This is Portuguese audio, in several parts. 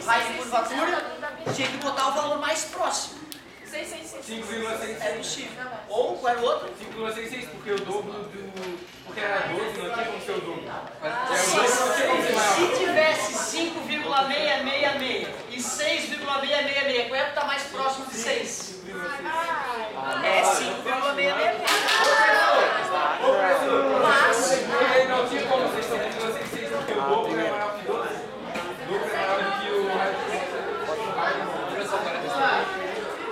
raiz de curvatura, tinha que botar o valor mais próximo. 5,66. É possível. Ou qual era o outro? 5,66, porque o dobro do... Porque era 12, não tinha como ser o dobro. Se tivesse 5,666 e 6,666, qual é que está mais próximo de 6? É 5,666. Mas... Não tinha como ser 5,66, porque o dobro é maior que 12. O dobro é maior do que o...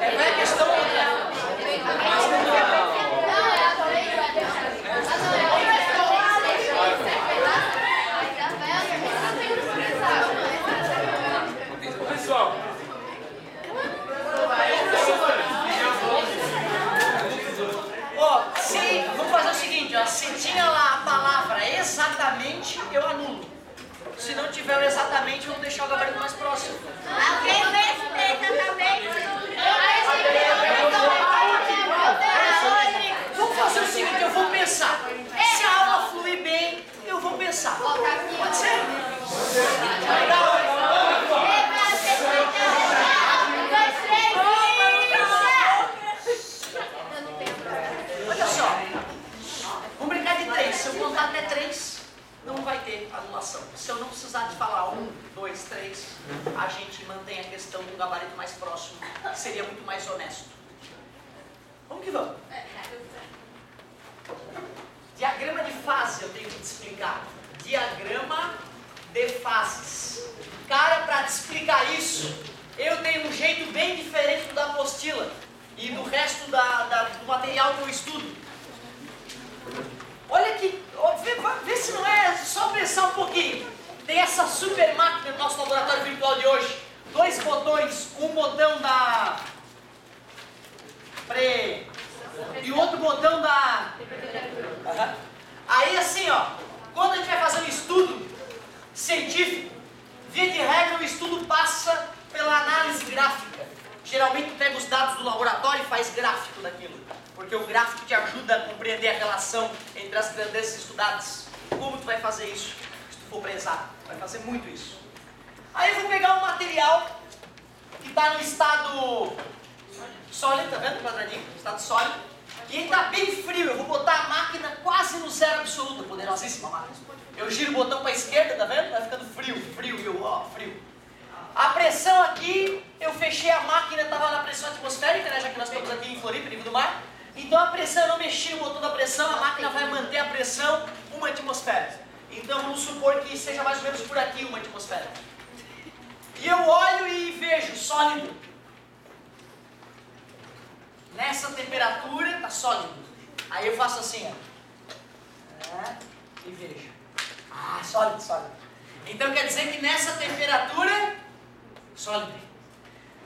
Qual é a questão? Pessoal, Vamos fazer o seguinte, ó, se tinha lá a palavra exatamente, eu anulo. Se não tiver o exatamente, eu vou deixar o gabarito mais próximo. Alguém respeita também. Vamos fazer o seguinte, eu vou pensar. Se a aula fluir bem, eu vou pensar. Pode ser? Legal. Olha só. Vamos brincar de 3. Se eu contar até 3, não vai ter anulação. Se eu não precisar de falar 1, 2, 3, a gente mantém a questão do gabarito mais próximo, que seria muito mais honesto. Vamos que vamos. Diagrama de fase, eu tenho que te explicar. Diagrama de fases. Cara, para te explicar isso, eu tenho um jeito bem diferente do da apostila e do resto do material que eu estudo. Olha aqui, vê se não é só pensar um pouquinho. Tem essa super máquina no nosso laboratório virtual de hoje. 2 botões, um botão da pré e o outro botão da... Aí assim, ó, quando a gente vai fazer um estudo científico, via de regra o estudo passa pela análise gráfica. Geralmente pega os dados do laboratório e faz gráfico daquilo, porque o gráfico te ajuda a compreender a relação entre as grandezas estudadas. Como tu vai fazer isso? Se tu for prezar, vai fazer muito isso. Aí eu vou pegar um material que está no estado sólido, tá vendo o quadradinho? Estado sólido. E ele está bem frio, eu vou botar a máquina quase no zero absoluto, poderosíssima máquina. Eu giro o botão para a esquerda, tá vendo? Vai ficando frio, e eu, ó, frio. A pressão aqui, eu fechei a máquina, estava na pressão atmosférica, né, já que nós estamos aqui em Floripa, nível do mar. Então a pressão, eu não mexi no botão da pressão, a máquina vai manter a pressão 1 atmosfera. Então vamos supor que seja mais ou menos por aqui 1 atmosfera. E eu olho e vejo sólido. Nessa temperatura está sólido. Aí eu faço assim, ó. E vejo. Ah, sólido, sólido. Então quer dizer que nessa temperatura, sólido.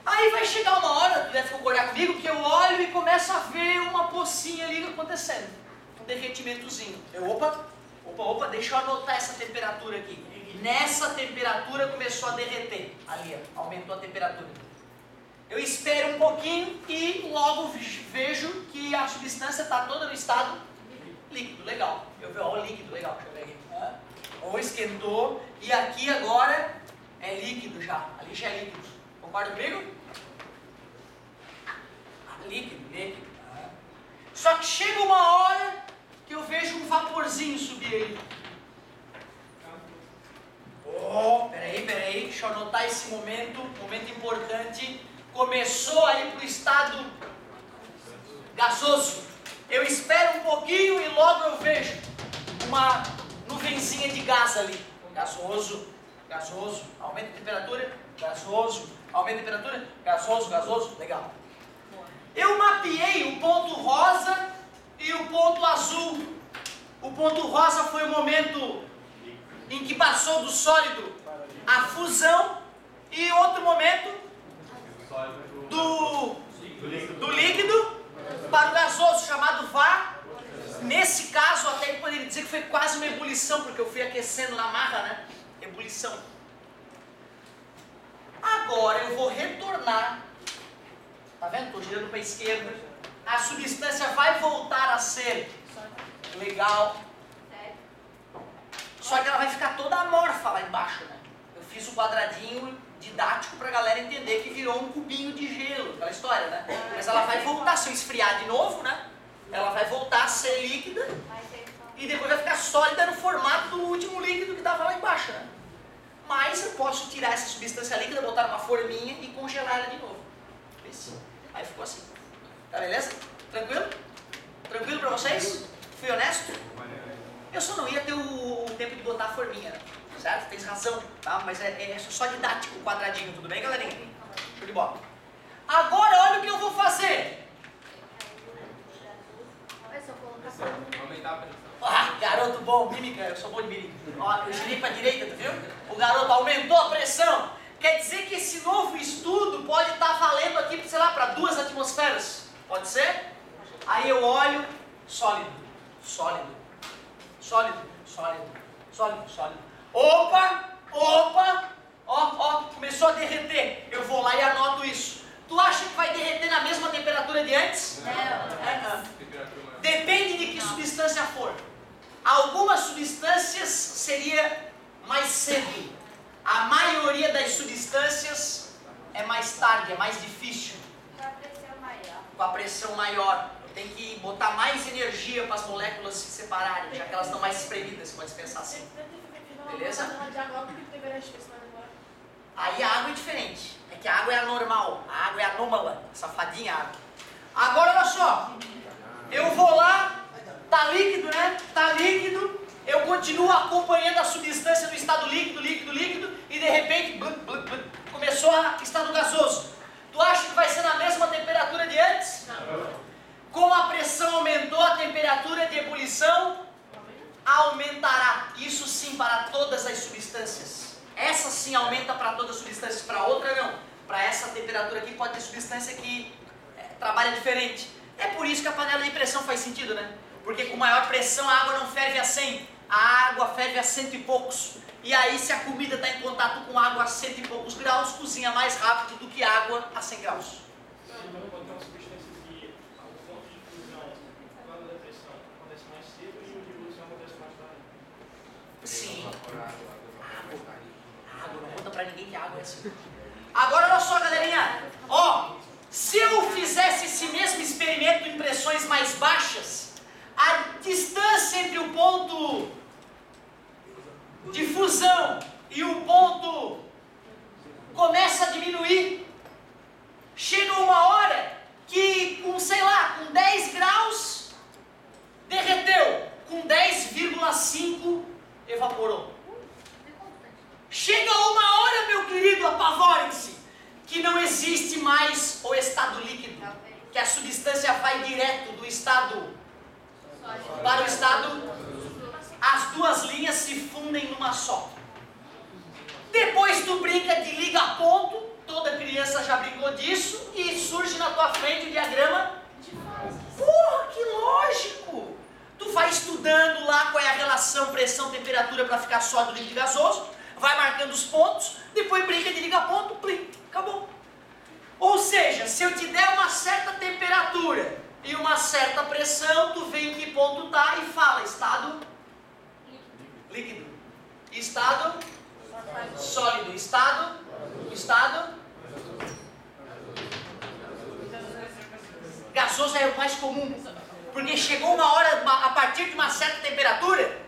Aí vai chegar uma hora, tu deve concordar comigo, que eu olho e começo a ver uma pocinha ali acontecendo. Um derretimentozinho. Opa, deixa eu anotar essa temperatura aqui. Nessa temperatura começou a derreter. Ali, ó, aumentou a temperatura. Eu espero um pouquinho e logo vejo que a substância está toda no estado líquido, legal. Eu vejo, ó, líquido, legal, deixa eu ver aqui. Ou esquentou e aqui agora é líquido já, ali já é líquido. Concorda comigo? Líquido. Só que chega uma hora que eu vejo um vaporzinho subir aí. Oh, peraí, deixa eu anotar esse momento importante. Começou a ir para o estado gasoso. Eu espero um pouquinho e logo eu vejo uma nuvenzinha de gás ali. Gasoso, aumenta a temperatura, gasoso, aumenta a temperatura, gasoso, legal. Eu mapeei o ponto rosa e o ponto azul. O ponto rosa foi o momento em que passou do sólido à fusão e outro momento do líquido para o gasoso, chamado VAR. Nesse caso, até que poderia dizer que foi quase uma ebulição, porque eu fui aquecendo na marra, né? Ebulição. Agora eu vou retornar. Tá vendo? Estou girando para a esquerda. A substância vai voltar a ser legal. Só que ela vai ficar toda amorfa lá embaixo, né? Eu fiz o quadradinho didático para a galera entender que virou um cubinho de gelo, aquela história, né? Mas ela vai voltar, se eu esfriar de novo, né? Ela vai voltar a ser líquida e depois vai ficar sólida no formato do último líquido que estava lá embaixo, né? Mas eu posso tirar essa substância líquida, botar numa forminha e congelar ela de novo. Aí ficou assim. Tá beleza? Tranquilo? Tranquilo pra vocês? Fui honesto? Eu só não ia ter o tempo de botar a forminha, né? Certo? Tens razão, tá? Mas é só didático o quadradinho, tudo bem, galerinha? Show de bola. Agora olha o que eu vou fazer. Aumentar a pressão. Ah, garoto bom, mímica, eu sou bom de mímica. Ó, eu girei pra direita, tu viu? O garoto aumentou a pressão. Quer dizer que esse novo estudo pode estar valendo aqui, sei lá, para 2 atmosferas. Pode ser? Aí eu olho, sólido, sólido, sólido, sólido, sólido, sólido. Opa, opa, ó, começou a derreter. Eu vou lá e anoto isso. Tu acha que vai derreter na mesma temperatura de antes? Não. Depende de que substância for. Algumas substâncias seria mais cedo. A maioria das substâncias é mais tarde, é mais difícil. Com a pressão maior. Eu tenho que botar mais energia para as moléculas se separarem, já que elas estão mais espremidas, pode pensar assim. Beleza? Aí a água é diferente. É que a água é anormal. A água é anômala. Safadinha a água. Agora olha só. Eu vou lá, tá líquido, né? Tá líquido. Eu continuo acompanhando a substância no estado líquido, líquido, líquido. E de repente, começou a estado gasoso. Tu acha que vai ser na mesma temperatura de antes? Não. Como a pressão aumentou, a temperatura de ebulição aumentará. Isso sim para todas as substâncias. Essa sim aumenta para todas as substâncias, para outra não. Para essa temperatura aqui pode ter substância que trabalha diferente. É por isso que a panela de pressão faz sentido, né? Porque com maior pressão a água não ferve a 100, a água ferve a 100 e poucos. E aí se a comida está em contato com água a 100 e poucos graus, cozinha mais rápido do que água a 100 graus. Sim. Água, não conta pra ninguém que a água é assim. Agora olha só, galerinha. Ó, se eu fizesse esse mesmo experimento em pressões mais baixas, a distância entre o ponto de fusão e o ponto começa a diminuir. Chega uma hora que com, sei lá, com 10 graus derreteu, com 10,5 evaporou. Chega uma hora, meu querido, apavorem-se, que não existe mais o estado líquido, que a substância vai direto do estado para o estado, as duas linhas se fundem numa só. Depois tu brinca de liga-ponto, toda criança já brincou disso, e surge na tua frente o diagrama de fase. Porra, que lógico! Tu vai estudando lá qual é a relação pressão-temperatura para ficar sólido, líquido e gasoso, vai marcando os pontos, depois brinca de liga-ponto, plim, acabou. Ou seja, se eu te der uma certa temperatura e uma certa pressão, tu vê em que ponto tá e fala estado líquido, estado sólido, estado gasoso é o mais comum, porque chegou uma hora, a partir de uma certa temperatura,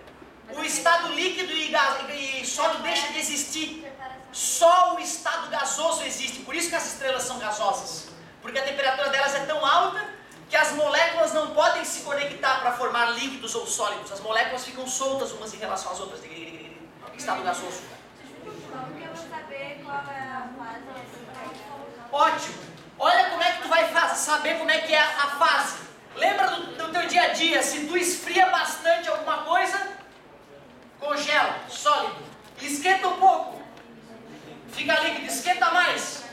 o estado líquido e sólido deixa de existir. Só o estado gasoso existe, por isso que as estrelas são gasosas, porque a temperatura delas é tão alta que as moléculas não podem se conectar para formar líquidos ou sólidos, as moléculas ficam soltas umas em relação às outras, estado gasoso. Eu vou saber qual é a fase. Ótimo, olha como é que tu vai saber como é que é a fase. Lembra do teu dia a dia, se tu esfria bastante alguma coisa, congela, sólido, esquenta um pouco, fica líquido, esquenta mais.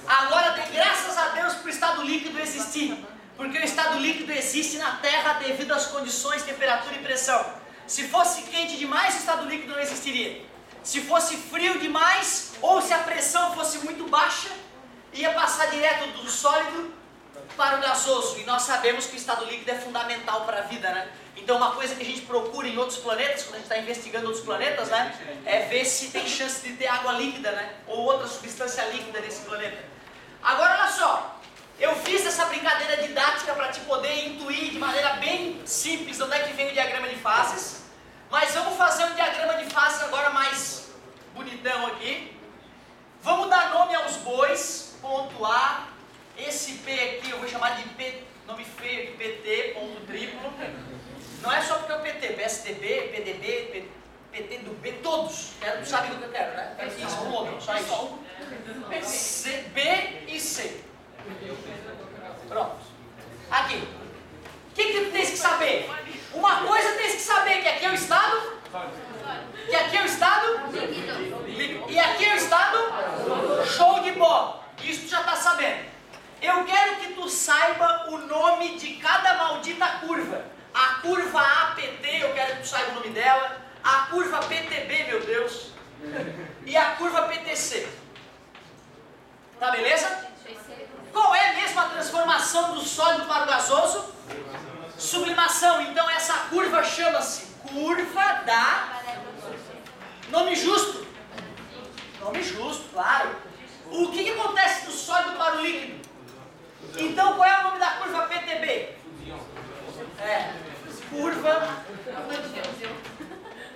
Agora tem graças a Deus para o estado líquido existir, porque o estado líquido existe na Terra devido às condições, temperatura e pressão. Se fosse quente demais, o estado líquido não existiria. Se fosse frio demais, ou se a pressão fosse muito baixa, ia passar direto do sólido para o gasoso, e nós sabemos que o estado líquido é fundamental para a vida, né? Então uma coisa que a gente procura em outros planetas, quando a gente está investigando outros planetas, né? É ver se tem chance de ter água líquida, né? Ou outra substância líquida nesse planeta. Agora olha só, eu fiz essa brincadeira didática para te poder intuir de maneira bem simples onde é que vem o diagrama de fases, mas vamos fazer um diagrama de fases agora mais bonitão aqui. Vamos dar nome aos bois, ponto A, esse P aqui eu vou chamar de P, nome feio aqui, PT, ponto triplo. Não é só porque é o PT, PSDB, PDB, PT do B, todos. Sabe o que eu quero, né? É isso, só isso. B e C. Pronto. Aqui. O que tu tens que saber? Uma coisa tens que saber, que aqui é o estado. Que aqui é o estado. E aqui é o estado. Show de bola. Isso tu já está sabendo. Eu quero que tu saiba o nome de cada maldita curva. A curva APT, eu quero que tu saiba o nome dela. A curva PTB, meu Deus. E a curva PTC. Tá beleza? Qual é mesmo a transformação do sólido para o gasoso? Sublimação. Então essa curva chama-se curva da... Nome justo. Nome justo, claro. O que acontece do sólido para o líquido? Então qual é o nome da curva PTB? É, curva...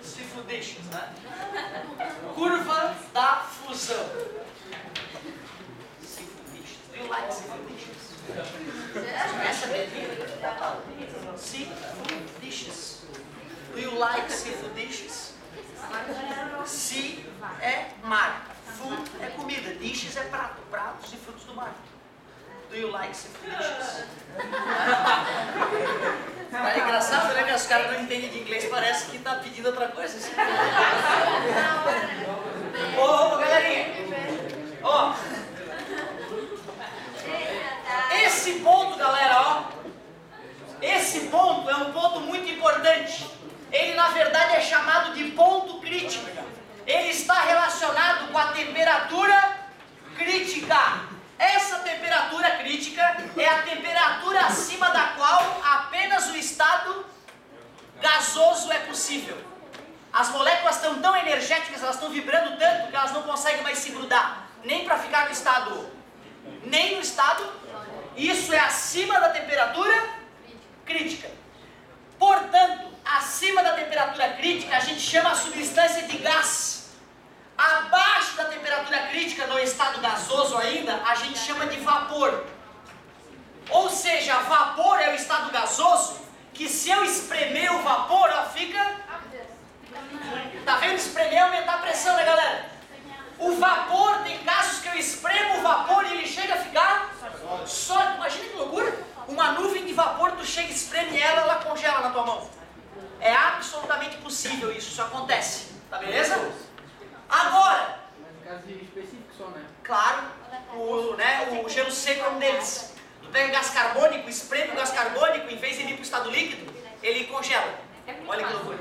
Se fudeixes, né? Curva da fusão. Se fudeixes. Do you like se fudeixes? Essa é se fudeixes. Do you like se fudeixes? Se é mar. Food é comida. Dishes é prato. Pratos e frutos do mar. Do you like se fudeixes? É engraçado, né? Que os caras não entendem de inglês, parece que tá pedindo outra coisa. Assim. Ô, galerinha! Ó! Esse ponto, galera, ó! Esse ponto é um ponto muito importante. Ele, na verdade, é chamado de ponto crítico. Ele está relacionado com a temperatura crítica. Essa temperatura crítica é a temperatura acima da qual apenas o estado gasoso é possível. As moléculas estão tão energéticas, elas estão vibrando tanto que elas não conseguem mais se grudar, nem para ficar no estado, nem no estado. Isso é acima da temperatura crítica. Portanto, acima da temperatura crítica, a gente chama a substância de gás. Abaixo da temperatura crítica, no estado gasoso ainda, a gente chama de vapor. Ou seja, vapor é o estado gasoso, que se eu espremer o vapor, ó, fica... Tá vendo? Espremer é aumentar a pressão, né, galera? O vapor, tem casos que eu espremo o vapor e ele chega a ficar sólido. Imagina que loucura! Uma nuvem de vapor, tu chega, espreme ela, ela congela na tua mão. É absolutamente possível isso acontece. Tá beleza? Agora, caso específico só, né? claro, o gelo seco é um deles. Tu pega gás carbônico, espreme o gás carbônico, em vez de ir para o estado líquido, ele congela. Olha que loucura.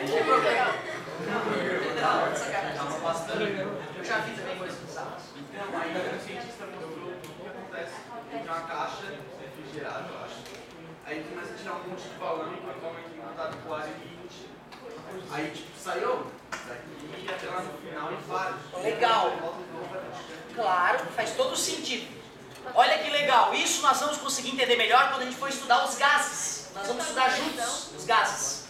Não problema. Eu já vi também coisas bizarras. Não, ainda o cientista mostrou o que acontece. Tem uma caixa refrigerada, eu acho. Aí começa a tirar um monte de balão e toma aqui em contato com o ar quente. Aí tipo, saiu daqui até lá no final e vários. Legal. Claro, faz todo sentido. Olha que legal. Isso nós vamos conseguir entender melhor quando a gente for estudar os gases. Nós vamos estudar juntos os gases.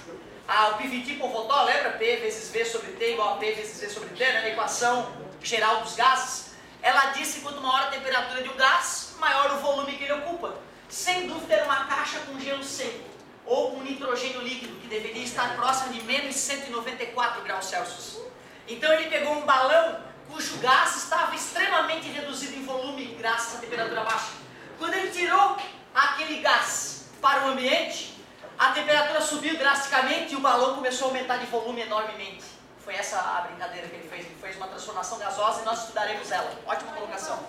O PVT por Votol, lembra? P vezes V sobre T igual a P vezes V sobre T, né? A equação geral dos gases. Ela disse que quanto maior a temperatura de um gás, maior o volume que ele ocupa. Sem dúvida era uma caixa com gelo seco, ou com nitrogênio líquido, que deveria estar próximo de menos 194 graus Celsius. Então ele pegou um balão cujo gás estava extremamente reduzido em volume graças à temperatura baixa. Quando ele tirou aquele gás para o ambiente, a temperatura subiu drasticamente e o balão começou a aumentar de volume enormemente. Foi essa a brincadeira que ele fez. Ele fez uma transformação gasosa e nós estudaremos ela. Ótima colocação.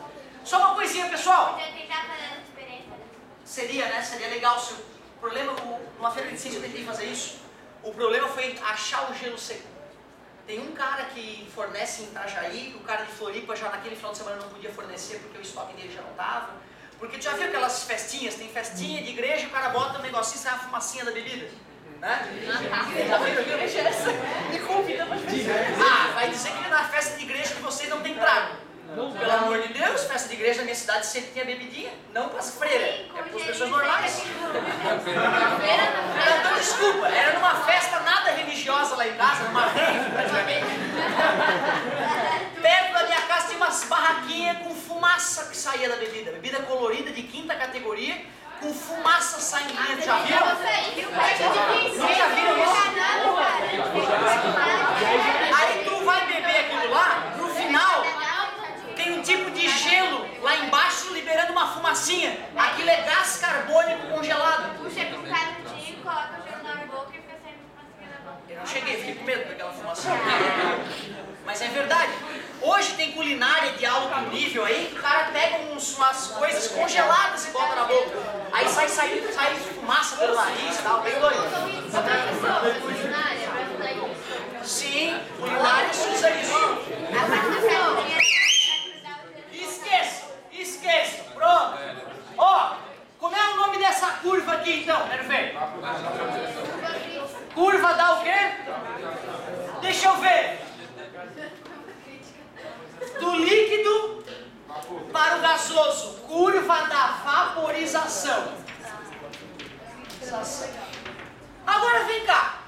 Só uma coisinha, pessoal. Podia tentar fazer essa experiência. Seria, né? Seria legal se o problema, numa feira de ciência eu tentei fazer isso. O problema foi achar o gelo seco. Tem um cara que fornece em Itajaí, o cara de Floripa já naquele final de semana não podia fornecer porque o estoque dele já não estava. Porque tu já viu aquelas festinhas, tem festinha de igreja e o cara bota um negocinho e sai a fumacinha da bebida. Né? Já viu? Me convida pra festa. Ah, vai dizer que na festa de igreja de vocês não tem trago. Pelo amor de Deus, festa de igreja na minha cidade sempre tinha bebidinha. Não para as freiras, é para as pessoas normais. Então, desculpa, era numa festa nada religiosa lá em casa, numa rave praticamente. Perto da minha casa tinha umas barraquinhas com fumaça que saía da bebida. Bebida colorida de 5ª categoria, com fumaça saindo dentro. Já viram? Nunca viram isso? Aí tu vai beber aquilo lá, no final tem um tipo de gelo lá embaixo liberando uma fumacinha. Aquilo é gás carbônico congelado. Puxa com canudinho, coloca o gelo na boca e fica saindo fumacinha na boca. Eu não cheguei, fiquei com medo daquela fumacinha. Mas é verdade. Hoje tem culinária de alto nível aí, que o cara pega umas coisas congeladas e bota na boca. Aí sai fumaça pelo nariz e tal, bem doido. Sim, culinária se usa isso. Esqueça, pronto. Ó, como é o nome dessa curva aqui então? Quero ver. Curva dá o quê? Deixa eu ver. Do líquido para o gasoso. Curva da vaporização. Agora vem cá.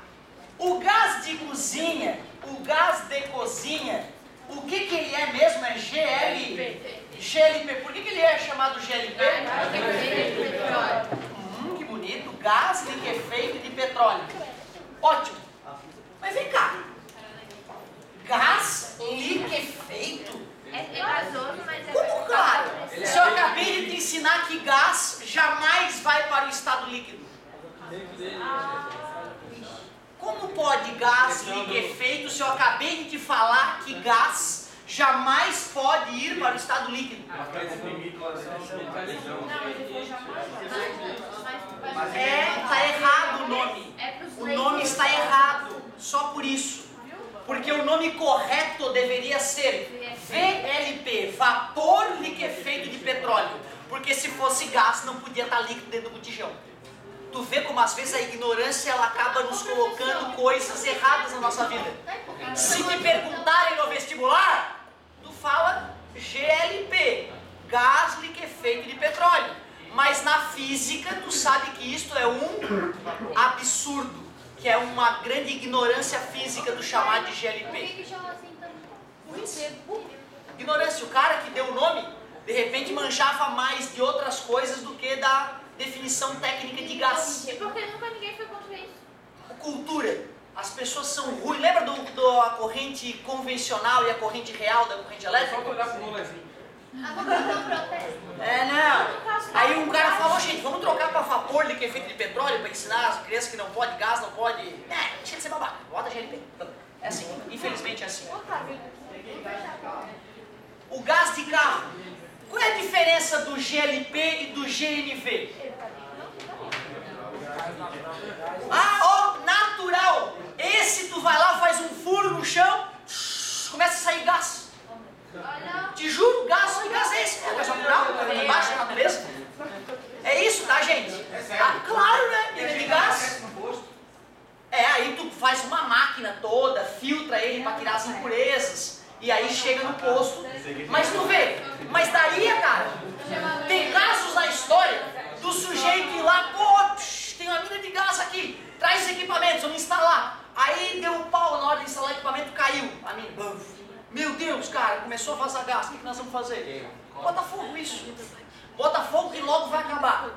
O gás de cozinha, o gás de cozinha, o que ele é mesmo? É GLP. Por que ele é chamado GLP? Que bonito. Gás liquefeito de petróleo. Ótimo. Mas vem cá. Gás liquefeito? É gasoso, mas é... Como claro? Se eu acabei de te ensinar que gás jamais vai para o estado líquido. Como pode gás liquefeito se eu acabei de te falar que gás jamais pode ir para o estado líquido? Está errado o nome. O nome está errado, só por isso. Porque o nome correto deveria ser VLP, vapor liquefeito de petróleo. Porque se fosse gás, não podia estar líquido dentro do botijão. Tu vê como às vezes a ignorância ela acaba nos colocando coisas erradas na nossa vida. Se te perguntarem no vestibular, tu fala GLP, gás liquefeito de petróleo. Mas na física tu sabe que isto é um absurdo, que é uma grande ignorância física do chamar de GLP. Por que chama assim tanto? Ignorância, o cara que deu o nome, de repente manjava mais de outras coisas do que da definição técnica de gás. E por que nunca ninguém foi contra isso? Cultura. As pessoas são ruins. Lembra da corrente convencional e a corrente real da corrente elétrica? Não. Aí um cara falou, gente, vamos trocar para vapor liquefeito de petróleo para ensinar as crianças que não pode gás, não pode... Deixa de ser babaca, bota GLP. É assim, infelizmente é assim. O gás de carro. Qual é a diferença do GLP e do GNV? Natural. Esse tu vai lá, faz um furo no chão, começa a sair gás. Te juro, gás é esse. É gás natural, embaixo da natureza. É isso, tá, gente? Claro, né? Ele de gás. Aí tu faz uma máquina toda, filtra ele para tirar as impurezas. E aí chega no posto. Mas tu vê, mas daí, cara, tem casos na história do sujeito ir lá, tem uma mina de gás aqui, traz os equipamentos, vamos instalar. Aí deu um pau na hora de instalar o equipamento, caiu a mina. Meu Deus, cara, começou a vazar gás, o que nós vamos fazer? Bota fogo isso. Bota fogo que logo vai acabar.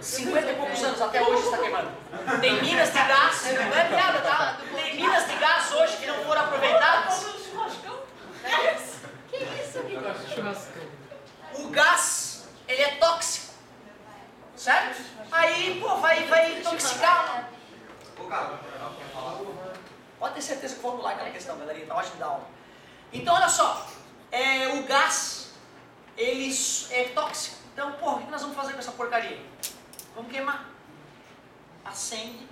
50 e poucos anos, até hoje está queimando. Tem minas de gás, não é piada, tá? Tem minas de gás hoje que não foram aproveitadas. Que isso, O gás, ele é tóxico. Certo? Aí, vai intoxicar. Pode ter certeza que vamos lá aquela questão, galerinha. Tá ótimo da aula. Então, olha só. O gás, ele é tóxico. Então, o que nós vamos fazer com essa porcaria? Vamos queimar. Acende.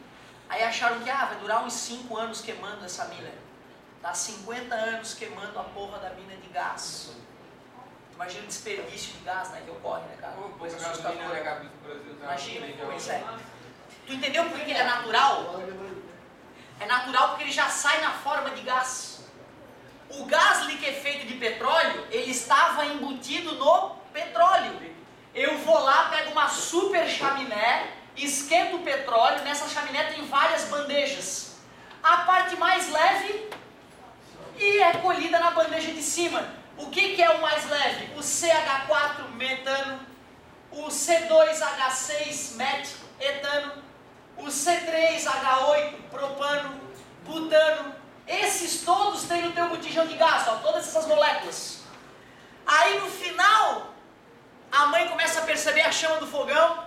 Aí acharam que vai durar uns 5 anos queimando essa mina. Tá há 50 anos queimando a porra da mina de gás. Imagina o desperdício de gás, né, que ocorre, né, cara? Coisa assustadora. Imagina, pois é. Tu entendeu por que ele é natural? É natural porque ele já sai na forma de gás. O gás liquefeito de petróleo, ele estava embutido no petróleo. Eu vou lá, pego uma super chaminé, esquento o petróleo, nessa chaminé tem várias bandejas. A parte mais leve e é colhida na bandeja de cima. O que é o mais leve? O CH4, metano, o C2H6, etano, o C3H8, propano, butano. Esses todos tem no teu botijão de gás, ó, todas essas moléculas. Aí no final, a mãe começa a perceber a chama do fogão,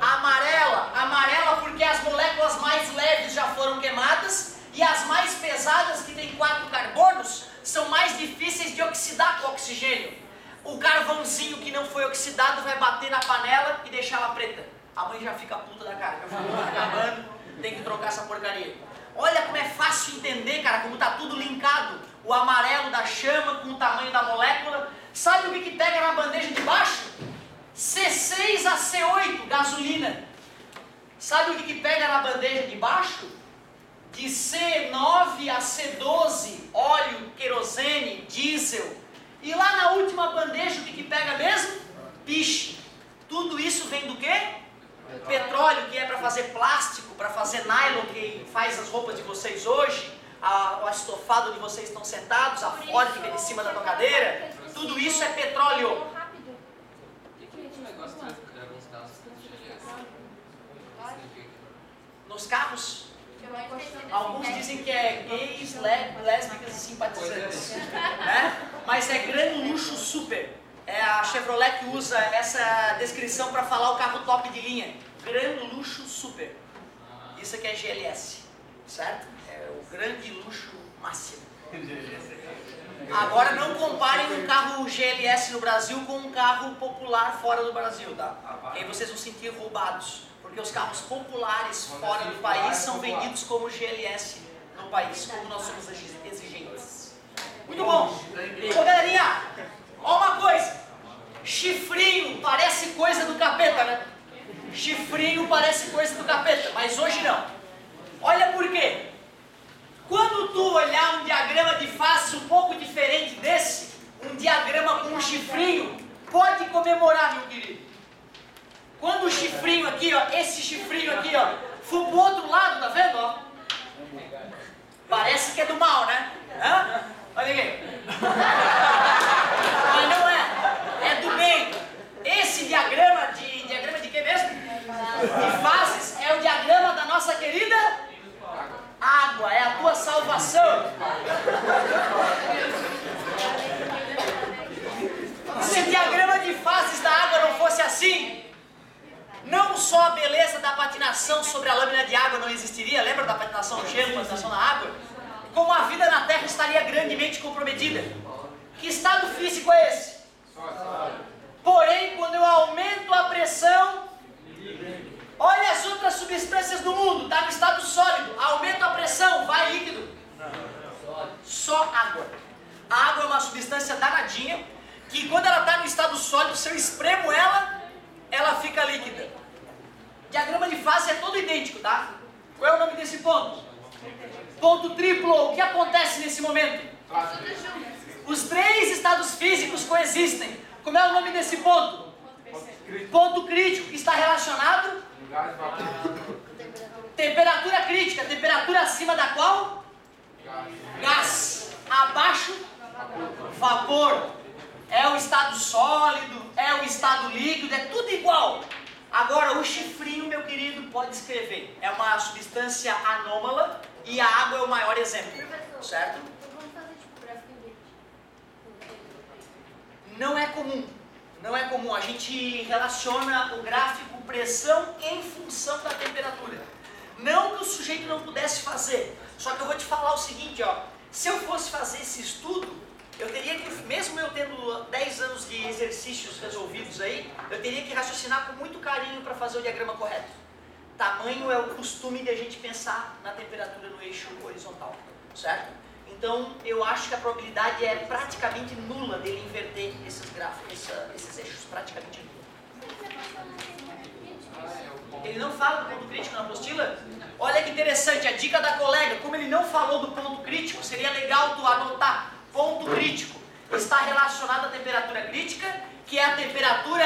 amarela porque as moléculas mais leves já foram queimadas e as mais pesadas, que tem 4 carbonos, são mais difíceis de oxidar com oxigênio. O carvãozinho que não foi oxidado vai bater na panela e deixar ela preta. A mãe já fica puta da cara, já fica acabando, tem que trocar essa porcaria. Olha como é fácil entender, cara, como está tudo linkado. O amarelo da chama com o tamanho da molécula. Sabe o que pega na bandeja de baixo? C6 a C8, gasolina. Sabe o que pega na bandeja de baixo? De C9 a C12, óleo, querosene, diesel. E lá na última bandeja, o que pega mesmo? Piche. Tudo isso vem do quê? Petróleo, que é para fazer plástico, para fazer nylon, que faz as roupas de vocês hoje, o estofado onde vocês estão sentados, a Ford que vem em cima da tua cadeira. Tudo isso é petróleo. Nos carros? Alguns dizem que é gays, lésbicas e simpatizantes, né? Mas é grande luxo super. É a Chevrolet que usa essa descrição para falar o carro top de linha. Grande luxo super. Isso aqui é GLS, certo? É o grande luxo máximo. Agora não comparem um carro GLS no Brasil com um carro popular fora do Brasil, tá? Aí vocês vão sentir roubados. Porque os carros populares fora do país são vendidos como GLS no país, como nós somos exigentes. Muito bom. Ô galerinha, ó uma coisa. Chifrinho parece coisa do capeta, né? Chifrinho parece coisa do capeta, mas hoje não. Olha por quê. Quando tu olhar um diagrama de faces um pouco diferente desse, um diagrama com um chifrinho, pode comemorar, meu querido. Quando o chifrinho aqui, ó, esse chifrinho aqui, ó, for pro outro lado, tá vendo, ó? Parece que é do mal, né? Hã? Olha aqui. Mas não é. É do bem. Esse diagrama de quê mesmo? De faces é o diagrama da nossa querida água. É a tua salvação. Se o diagrama de faces da água não fosse assim, não só a beleza da patinação sobre a lâmina de água não existiria, lembra da patinação no gelo, patinação na água? Como a vida na Terra estaria grandemente comprometida. Que estado físico é esse? Porém, quando eu aumento a pressão, olha as outras substâncias do mundo, está no estado sólido, aumento a pressão, vai líquido. Só água. A água é uma substância danadinha, que quando ela está no estado sólido, se eu espremo ela fica líquida. Diagrama de fase é todo idêntico, tá? Qual é o nome desse ponto? Ponto triplo. O que acontece nesse momento? Os 3 estados físicos coexistem. Como é o nome desse ponto? Ponto crítico, que está relacionado? Temperatura crítica. Temperatura acima da qual? Gás. Abaixo? Vapor. É o estado sólido, é o estado líquido, é tudo igual. Agora, o chifrinho, meu querido, pode escrever. É uma substância anômala e a água é o maior exemplo. Certo? Não é comum. Não é comum. A gente relaciona o gráfico pressão em função da temperatura. Não que o sujeito não pudesse fazer. Só que eu vou te falar o seguinte, ó. Se eu fosse fazer esse estudo, eu teria que, mesmo eu tendo 10 anos de exercícios resolvidos aí, eu teria que raciocinar com muito carinho para fazer o diagrama correto. Tamanho é o costume de a gente pensar na temperatura no eixo horizontal, certo? Então eu acho que a probabilidade é praticamente nula dele inverter esses gráficos, esses eixos, praticamente nula. Ele não fala do ponto crítico na apostila? Olha que interessante, a dica da colega, como ele não falou do ponto crítico, seria legal tu anotar. Ponto crítico está relacionado à temperatura crítica, que é a temperatura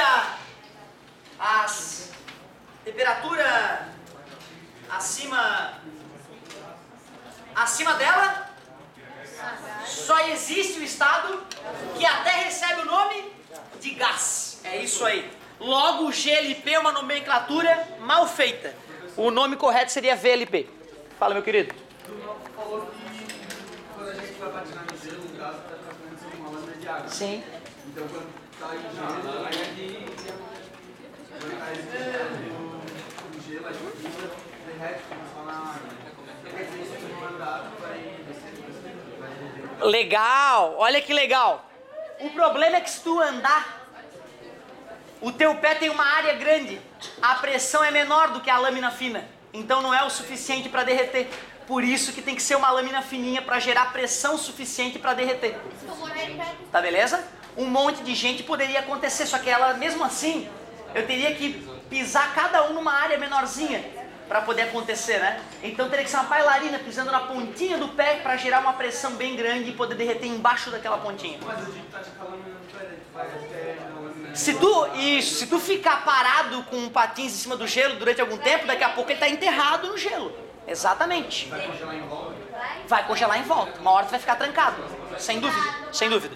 acima dela. Só existe o estado que até recebe o nome de gás. É isso aí. Logo, o GLP é uma nomenclatura mal feita. O nome correto seria VLP. Fala, meu querido. Tu falou que quando a gente vai patinar no gelo, o gás está transformando uma lâmina de água. Sim. Então quando está em gelo, aí quando está no gelo, a gente derrete só na água. Quer dizer, se tu não andar, tu vai descer. Legal, olha que legal. O problema é que se tu andar, o teu pé tem uma área grande, a pressão é menor do que a lâmina fina, então não é o suficiente para derreter. Por isso que tem que ser uma lâmina fininha para gerar pressão suficiente para derreter. Tá beleza? Um monte de gente poderia acontecer, só que ela, mesmo assim, eu teria que pisar cada um numa área menorzinha para poder acontecer, né? Então teria que ser uma bailarina pisando na pontinha do pé para gerar uma pressão bem grande e poder derreter embaixo daquela pontinha. Mas eu digo que tá te falando no pé, tu vai até na lâmina. Se tu ficar parado com patins em cima do gelo durante algum tempo, daqui a pouco ele está enterrado no gelo. Exatamente. Vai congelar em volta. Vai congelar em volta. Uma hora tu vai ficar trancado. Sem dúvida, sem dúvida.